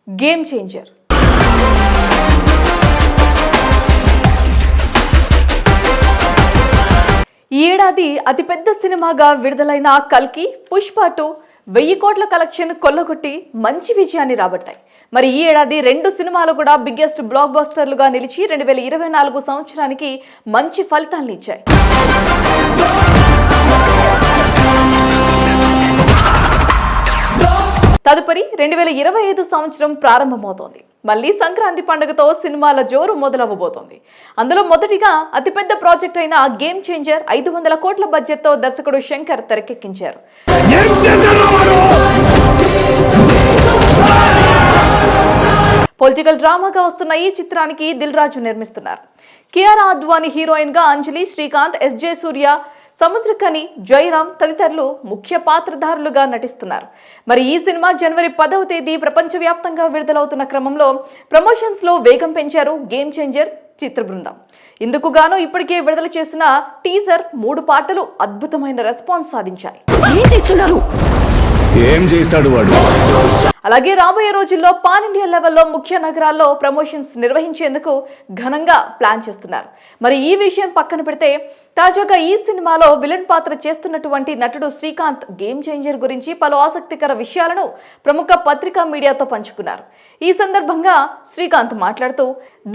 Game changer. ఈ ఏడాది అతిపెద్ద సినిమాగా విడుదలైన కల్కి, పుష్ప 2 1000 కోట్ల కలెక్షన్ కొల్లగొట్టి మంచి విజయాన్ని రాబట్టాయి. మరి ఈ ఏడాది 2 సినిమాలు కూడా బిగ్గెస్ట్ బ్లాక్ బస్టర్లుగా నిలిచి 2024 సంవత్సరానికి మంచి ఫలితాలను ఇచ్చాయి. తదుపరి 2025 సంవత్సరం ప్రారంభమవుతోంది. మళ్ళీ సంక్రాంతి పండుగతో సినిమాల జోరు మొదలవ్వబోతోంది. అందులో మొదటిగా అతిపెద్ద ప్రాజెక్ట్ అయిన గేమ్ చేంజర్ 500 కోట్ల బడ్జెట్తో దర్శకుడు శంకర్ తెరకెక్కించారు. పొలిటికల్ డ్రామాగా వస్తున్న ఈ చిత్రానికి దిల్ రాజు నిర్మిస్తున్నారు. కియారా అద్వానీ హీరోయిన్ గా అంజలి, శ్రీకాంత్, ఎస్జే సూర్య, సముద్రకని, జయరామ్ తదితరులు ముఖ్య పాత్రధారులుగా నటిస్తున్నారు. మరి ఈ సినిమా జనవరి 10వ తేదీ ప్రపంచవ్యాప్తంగా విడుదలవుతున్న క్రమంలో ప్రమోషన్స్ లో వేగం పెంచారు గేమ్ చేంజర్ చిత్ర బృందం. ఇందుకు గాను ఇప్పటికే విడుదల చేసిన టీజర్ 3 పాటలు అద్భుతమైన రెస్పాన్స్ సాధించాయి. అలాగే రాబోయే రోజుల్లో పాన్ ఇండియా లెవెల్లో ముఖ్య నగరాల్లో ప్రమోషన్స్ నిర్వహించేందుకు ఘనంగా ప్లాన్ చేస్తున్నారు. మరి ఈ విషయం పక్కన పెడితే తాజాగా ఈ సినిమాలో విలన్ పాత్ర చేస్తున్నటువంటి నటుడు శ్రీకాంత్ గేమ్ చేంజర్ గురించి పలు ఆసక్తికర విషయాలను ప్రముఖ పత్రికా మీడియాతో పంచుకున్నారు. ఈ సందర్భంగా శ్రీకాంత్ మాట్లాడుతూ,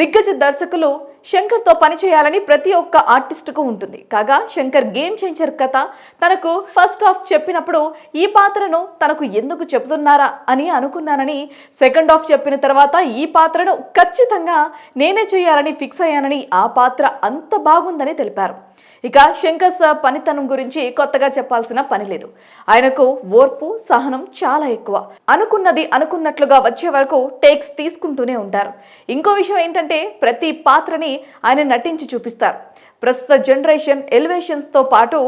దిగ్గజ దర్శకులు శంకర్తో పనిచేయాలని ప్రతి ఒక్క ఆర్టిస్టుకు ఉంటుంది. కాగా శంకర్ గేమ్ చేంజర్ కథ తనకు ఫస్ట్ హాఫ్ చెప్పినప్పుడు ఈ పాత్రను తనకు ఎందుకు చెబుతున్నారా అని అనుకున్నానని, సెకండ్ హాఫ్ చెప్పిన తర్వాత ఈ పాత్రను ఖచ్చితంగా నేనే చేయాలని ఫిక్స్ అయ్యానని, ఆ పాత్ర అంత బాగుందని తెలిపారు. ఇక శంకర్ సార్ పనితనం గురించి కొత్తగా చెప్పాల్సిన పని లేదు. ఆయనకు ఓర్పు, సహనం చాలా ఎక్కువ. అనుకున్నది అనుకున్నట్లుగా వచ్చే వరకు టేక్స్ తీసుకుంటూనే ఉంటారు. ఇంకో విషయం ఏంటంటే ప్రతి పాత్రని ఆయన నటించి చూపిస్తారు. ప్రస్తుత జనరేషన్ ఎలివేషన్స్తో పాటు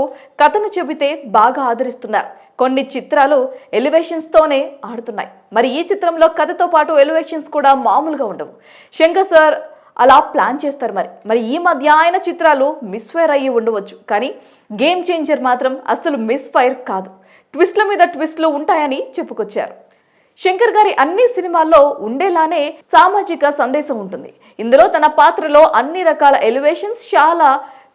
కథను చెబితే బాగా ఆదరిస్తున్నారు. కొన్ని చిత్రాలు ఎలివేషన్స్తోనే ఆడుతున్నాయి. మరి ఈ చిత్రంలో కథతో పాటు ఎలివేషన్స్ కూడా మామూలుగా ఉండవు. శంకర్ సార్ అలా ప్లాన్ చేస్తారు. మరి ఈ మధ్య ఆయన చిత్రాలు మిస్ఫైర్ అయ్యి ఉండవచ్చు, కానీ గేమ్ చేంజర్ మాత్రం అసలు మిస్ఫైర్ కాదు. ట్విస్ట్ల మీద ట్విస్ట్లు ఉంటాయని చెప్పుకొచ్చారు. శంకర్ గారి అన్ని సినిమాల్లో ఉండేలానే సామాజిక సందేశం ఉంటుంది. ఇందులో తన పాత్రలో అన్ని రకాల ఎలివేషన్స్, చాలా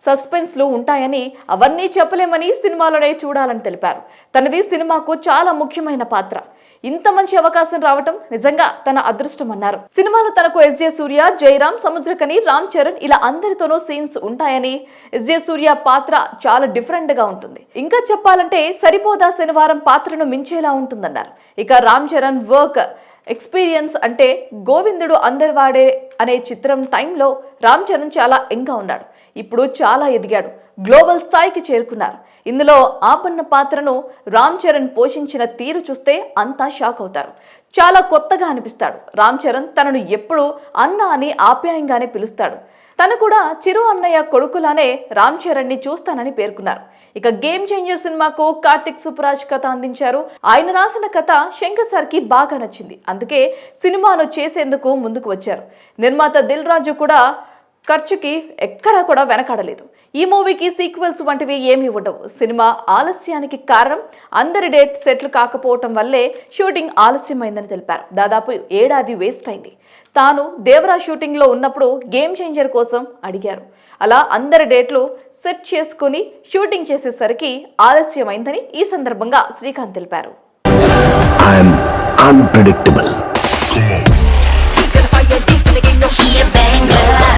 సస్పెన్స్లు ఉంటాయని, అవన్నీ చెప్పలేమని సినిమాలోనే చూడాలని తెలిపారు. తనది సినిమాకు చాలా ముఖ్యమైన పాత్ర. ఇంత మంచి అవకాశం రావటం నిజంగా తన అదృష్టం అన్నారు. సినిమాలో తనకు ఎస్జే సూర్య, జయరామ్, సముద్రకని, రామ్ చరణ్ ఇలా అందరితోనూ సీన్స్ ఉంటాయని, ఎస్జే సూర్య పాత్ర చాలా డిఫరెంట్ గా ఉంటుంది. ఇంకా చెప్పాలంటే సరిపోదా శనివారం పాత్రను మించేలా ఉంటుందన్నారు. ఇక రామ్ చరణ్ వర్క్ ఎక్స్పీరియన్స్ అంటే గోవిందుడు అందరివాడే అనే చిత్రం టైంలో రామ్ చరణ్ చాలా యంగ్గా ఉన్నాడు. ఇప్పుడు చాలా ఎదిగాడు, గ్లోబల్ స్థాయికి చేరుకున్నారు. ఇందులో ఆపన్న పాత్రను రామ్ చరణ్ పోషించిన తీరు చూస్తే అంతా షాక్ అవుతారు. చాలా కొత్తగా అనిపిస్తాడు. రామ్ చరణ్ తనను ఎప్పుడూ అన్న అని ఆప్యాయంగానే పిలుస్తాడు. తను కూడా చిరు అన్నయ్య కొడుకులానే రామ్ చరణ్ని చూస్తానని పేర్కొన్నారు. ఇక గేమ్ చేంజర్ సినిమాకు కార్తిక్ సుబ్బరాజ్ కథ అందించారు. ఆయన రాసిన కథ శంకర్ సార్కి బాగా నచ్చింది. అందుకే సినిమాను చేసేందుకు ముందుకు వచ్చారు. నిర్మాత దిల్ రాజు కూడా ఖర్చుకి ఎక్కడా కూడా వెనకాడలేదు. ఈ మూవీకి సీక్వెల్స్ వంటివి ఏమీ ఉండవు. సినిమా ఆలస్యానికి కారణం అందరి డేట్ సెట్లు కాకపోవటం వల్లే షూటింగ్ ఆలస్యమైందని తెలిపారు. దాదాపు 1 ఏడాది వేస్ట్ అయింది. తాను దేవరా షూటింగ్లో ఉన్నప్పుడు గేమ్ చేంజర్ కోసం అడిగారు. అలా అందరి డేట్లు సెట్ చేసుకుని షూటింగ్ చేసేసరికి ఆలస్యమైందని ఈ సందర్భంగా శ్రీకాంత్ తెలిపారు.